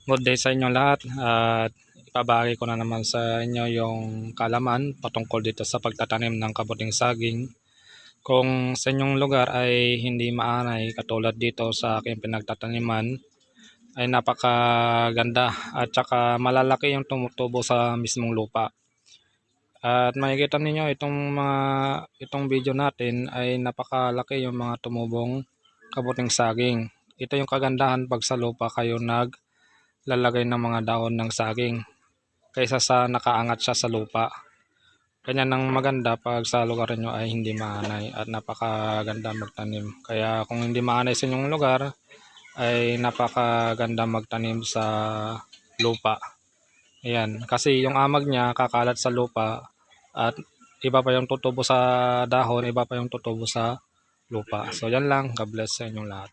Good day sa inyo lahat at ibabahagi ko na naman sa inyo yung kaalaman patungkol dito sa pagtatanim ng kabuting saging. Kung sa inyong lugar ay hindi maanay katulad dito sa aking pinagtataniman, ay napakaganda at saka malalaki yung tumutubo sa mismong lupa. At makikita ninyo itong video natin ay napakalaki yung mga tumubong kabuting saging. Ito yung kagandahan pag sa lupa kayo naglalagay ng mga dahon ng saging kaysa sa nakaangat siya sa lupa. Ganyan ang maganda pag sa lugar nyo ay hindi maanay at napakaganda magtanim. Kaya kung hindi maanay sa inyong lugar ay napakaganda magtanim sa lupa. Ayan, kasi yung amag niya kakalat sa lupa at iba pa yung tutubo sa dahon, iba pa yung tutubo sa lupa. So yan lang, God bless sa inyong lahat.